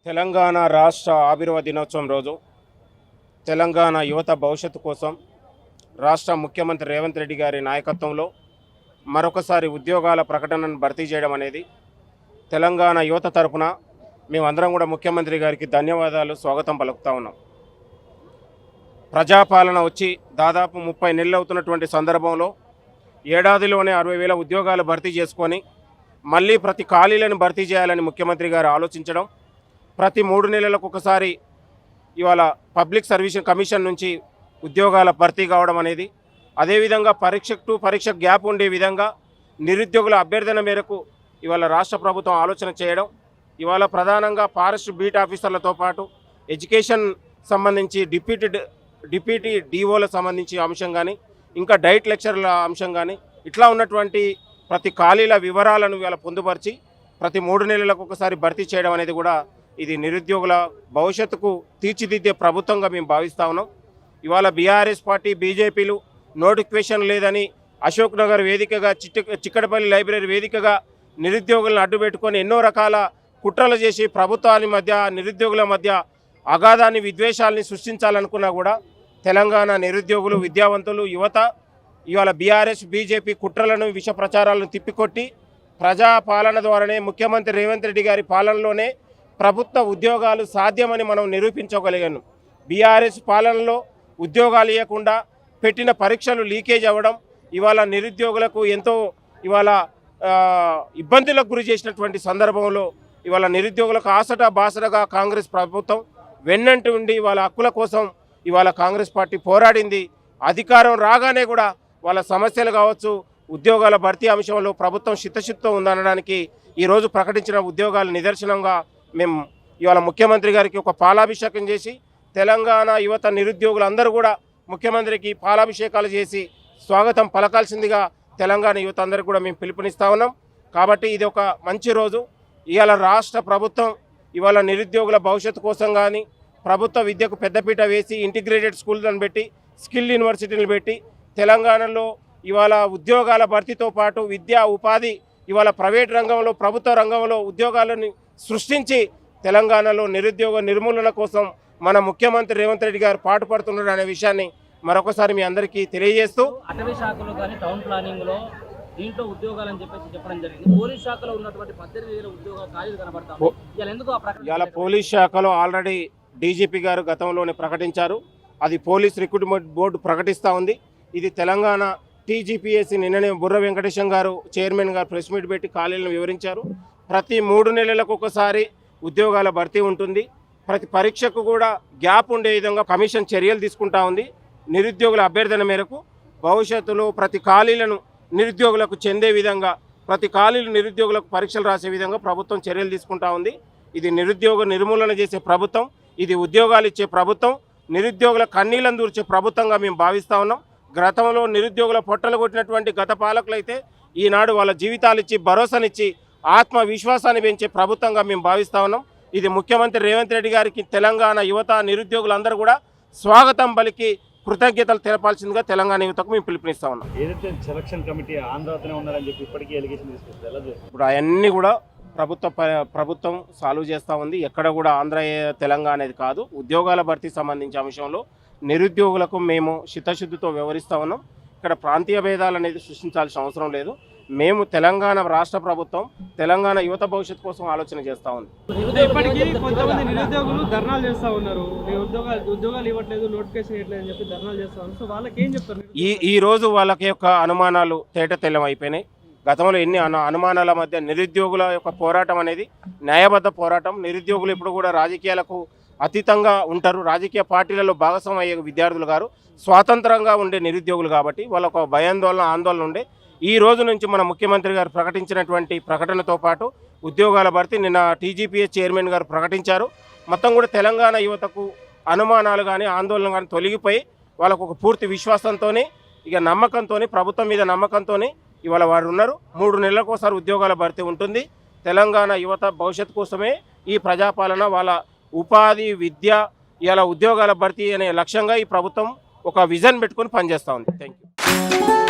తెలంగాణ రాష్ట్ర ఆవిర్భావ దినోత్సవం రోజు తెలంగాణ యువత భవిష్యత్తు కోసం రాష్ట్ర ముఖ్యమంత్రి రేవంత్ రెడ్డి గారి నాయకత్వంలో మరొకసారి ఉద్యోగాల ప్రకటనను భర్తీ చేయడం అనేది తెలంగాణ యువత తరపున మేమందరం కూడా ముఖ్యమంత్రి గారికి ధన్యవాదాలు, స్వాగతం పలుకుతా ఉన్నాం. ప్రజాపాలన వచ్చి దాదాపు 30 నెలలు అవుతున్నటువంటి సందర్భంలో ఏడాదిలోనే 60,000 ఉద్యోగాలు భర్తీ చేసుకొని మళ్ళీ ప్రతి ఖాళీలను భర్తీ చేయాలని ముఖ్యమంత్రి గారు ఆలోచించడం, ప్రతి 3 నెలలకు ఒకసారి ఇవాళ పబ్లిక్ సర్వీస్ కమిషన్ నుంచి ఉద్యోగాల భర్తీ కావడం అనేది, అదేవిధంగా పరీక్ష గ్యాప్ ఉండే విధంగా నిరుద్యోగుల అభ్యర్థన మేరకు ఇవాళ రాష్ట్ర ప్రభుత్వం ఆలోచన చేయడం, ఇవాళ ప్రధానంగా ఫారెస్ట్ బీట్ ఆఫీసర్లతో పాటు ఎడ్యుకేషన్ సంబంధించి డిప్యూటీ డిఓలకు సంబంధించి అంశం కానీ, ఇంకా డైట్ లెక్చర్ల అంశం కానీ, ఇట్లా ఉన్నటువంటి ప్రతి ఖాళీల వివరాలను ఇవాళ పొందుపరిచి ప్రతి 3 నెలలకు ఒకసారి భర్తీ చేయడం అనేది కూడా ఇది నిరుద్యోగుల భవిష్యత్తుకు తీర్చిదిద్దే ప్రభుత్వంగా మేము భావిస్తా ఉన్నాం. ఇవాళ బీఆర్ఎస్ పార్టీ, బీజేపీలు నోటిఫికేషన్ లేదని అశోక్ నగర్ వేదికగా, చిక్కడపల్లి లైబ్రరీ వేదికగా నిరుద్యోగులను అడ్డుపెట్టుకొని ఎన్నో రకాల కుట్రలు చేసి ప్రభుత్వాల మధ్య, నిరుద్యోగుల మధ్య అగాధాన్ని, విద్వేషాలని సృష్టించాలనుకున్నా కూడా తెలంగాణ నిరుద్యోగులు, విద్యావంతులు, యువత ఇవాళ బీఆర్ఎస్, బీజేపీ కుట్రలను, విష ప్రచారాలను తిప్పికొట్టి ప్రజాపాలన ద్వారానే, ముఖ్యమంత్రి రేవంత్ రెడ్డి గారి పాలనలోనే ప్రభుత్వ ఉద్యోగాలు సాధ్యమని మనం నిరూపించగలిగాను. బీఆర్ఎస్ పాలనలో ఉద్యోగాలు ఇవ్వకుండా పెట్టిన పరీక్షలు లీకేజ్ అవ్వడం ఇవాళ నిరుద్యోగులకు ఎంతో ఇవాళ ఇబ్బందులకు గురి చేసినటువంటి సందర్భంలో ఇవాళ నిరుద్యోగులకు ఆసట బాసటగా కాంగ్రెస్ ప్రభుత్వం వెన్నంటి ఉండి వాళ్ళ హక్కుల కోసం ఇవాళ కాంగ్రెస్ పార్టీ పోరాడింది. అధికారం రాగానే కూడా వాళ్ళ సమస్యలు కావచ్చు, ఉద్యోగాల భర్తీ అంశంలో ప్రభుత్వం చిత్తశుద్ధితో ఉందనడానికి ఈరోజు ప్రకటించిన ఉద్యోగాల నిదర్శనంగా మేము ఇవాళ ముఖ్యమంత్రి గారికి ఒక పాలాభిషేకం చేసి తెలంగాణ యువత నిరుద్యోగులందరూ కూడా ముఖ్యమంత్రికి పాలాభిషేకాలు చేసి స్వాగతం పలకాల్సిందిగా తెలంగాణ యువత అందరికీ కూడా మేము పిలుపునిస్తా ఉన్నాం. కాబట్టి ఇది ఒక మంచి రోజు. ఇవాళ రాష్ట్ర ప్రభుత్వం ఇవాళ నిరుద్యోగుల భవిష్యత్తు కోసం కానీ ప్రభుత్వ విద్యకు పెద్దపీట వేసి ఇంటిగ్రేటెడ్ స్కూళ్ళను పెట్టి, స్కిల్ యూనివర్సిటీలు పెట్టి తెలంగాణలో ఇవాళ ఉద్యోగాల భర్తీతో పాటు విద్యా, ఉపాధి ఇవాళ ప్రైవేట్ రంగంలో, ప్రభుత్వ రంగంలో ఉద్యోగాలను సృష్టించి తెలంగాణలో నిరుద్యోగ నిర్మూలన కోసం మన ముఖ్యమంత్రి రేవంత్ రెడ్డి గారు పాటుపడుతున్నారు అనే విషయాన్ని మరొకసారి మీ అందరికీ తెలియజేస్తూ, అటవీ శాఖలో కానీ టౌన్ ప్లానింగ్లో దీంట్లో ఉద్యోగాలు అని చెప్పడం జరిగింది. పోలీస్ శాఖలో ఉన్నటువంటి 18,000 ఉద్యోగాలు ఖాళీలు కనబడతాయి. ఇవాళ పోలీస్ శాఖలో ఆల్రెడీ డీజీపీ గారు గతంలోనే ప్రకటించారు. అది పోలీస్ రిక్రూట్మెంట్ బోర్డు ప్రకటిస్తూ ఉంది. ఇది తెలంగాణ టీజీపీఎస్సీ నిన్ననే బుర్ర వెంకటేశం గారు చైర్మన్ గారు ప్రెస్ మీట్ పెట్టి ఖాళీలను వివరించారు. ప్రతి 3 నెలలకు ఒకసారి ఉద్యోగాల భర్తీ ఉంటుంది. ప్రతి పరీక్షకు కూడా గ్యాప్ ఉండే విధంగా కమిషన్ చర్యలు తీసుకుంటా ఉంది. నిరుద్యోగుల అభ్యర్థన మేరకు భవిష్యత్తులో ప్రతి ఖాళీలను నిరుద్యోగులకు చెందే విధంగా, ప్రతి ఖాళీలు నిరుద్యోగులకు పరీక్షలు రాసే విధంగా ప్రభుత్వం చర్యలు తీసుకుంటా ఉంది. ఇది నిరుద్యోగ నిర్మూలన చేసే ప్రభుత్వం, ఇది ఉద్యోగాలు ఇచ్చే ప్రభుత్వం, నిరుద్యోగుల కన్నీళ్లను దూర్చే ప్రభుత్వంగా మేము భావిస్తూ ఉన్నాం. గతంలో నిరుద్యోగుల పొట్టలు కొట్టినటువంటి గత పాలకులైతే ఈనాడు వాళ్ళ జీవితాలు ఇచ్చి, భరోసానిచ్చి, ఆత్మవిశ్వాసాన్ని పెంచే ప్రభుత్వంగా మేము భావిస్తూ ఉన్నాం. ఇది ముఖ్యమంత్రి రేవంత్ రెడ్డి గారికి తెలంగాణ యువత, నిరుద్యోగులందరూ కూడా స్వాగతం పలికి కృతజ్ఞతలు తెలపాల్సిందిగా తెలంగాణ యువతకు మేము పిలుపునిస్తా ఉన్నాం. ఏదైతే సెలక్షన్ కమిటీ ఆంధ్రతోనే ఉన్నారని చెప్పి ఇప్పటికీ ఎలిగేషన్ తీసుకొస్తారు. ఇప్పుడు అవన్నీ కూడా ప్రభుత్వం సాల్వ్ చేస్తూ ఉంది. ఎక్కడ కూడా ఆంధ్ర తెలంగాణ అనేది కాదు. ఉద్యోగాల భర్తీ సంబంధించిన అంశంలో నిరుద్యోగులకు మేము చిత్తశుద్ధితో వ్యవహరిస్తూ ఉన్నాం. ఇక్కడ ప్రాంతీయ భేదాలు అనేది సృష్టించాల్సిన అవసరం లేదు. మేము తెలంగాణ రాష్ట్ర ప్రభుత్వం తెలంగాణ యువత భవిష్యత్తు కోసం ఆలోచన చేస్తూ ఉంది. ఇప్పటికీ కొంతమంది నిరుద్యోగులు ధర్నాలు చేస్తూ ఉన్నారు. ఉద్యోగాలు ఇవ్వట్లేదు, నోటిఫికేషన్ ఇవ్వట్లేదు అని చెప్పి ధర్నాలు చేస్తూ ఉన్నారు. సో వాళ్ళకి ఏం చెప్తారు? ఈ రోజు వాళ్ళకి యొక్క అనుమానాలు తేటతెల్లం అయిపోయినాయి. గతంలో ఎన్ని అనుమానాల మధ్య నిరుద్యోగుల యొక్క పోరాటం అనేది న్యాయబద్ధ పోరాటం. నిరుద్యోగులు ఇప్పుడు కూడా రాజకీయాలకు అతీతంగా ఉంటారు. రాజకీయ పార్టీలలో భాగస్వామ్యం అయ్యే విద్యార్థులు గారు స్వాతంత్రంగా ఉండే నిరుద్యోగులు కాబట్టి వాళ్ళకు భయాందోళన, ఆందోళన ఉండే ఈ రోజు నుంచి మన ముఖ్యమంత్రి గారు ప్రకటించినటువంటి ప్రకటనతో పాటు ఉద్యోగాల భర్తీ నిన్న టీజీపీఎస్ చైర్మన్ గారు ప్రకటించారు. మొత్తం కూడా తెలంగాణ యువతకు అనుమానాలు కానీ, ఆందోళన కానీ తొలగిపోయి వాళ్ళకు ఒక పూర్తి విశ్వాసంతో, ఇక నమ్మకంతో, ప్రభుత్వం మీద నమ్మకంతో ఇవాళ వారు ఉన్నారు. 3 నెలలకు ఒకసారి ఉద్యోగాల భర్తీ ఉంటుంది. తెలంగాణ యువత భవిష్యత్తు కోసమే ఈ ప్రజాపాలన, వాళ్ళ ఉపాధి, విద్య, ఇలా ఉద్యోగాల భర్తీ అనే లక్ష్యంగా ఈ ప్రభుత్వం ఒక విజన్ పెట్టుకొని పనిచేస్తూ ఉంది. Thank you.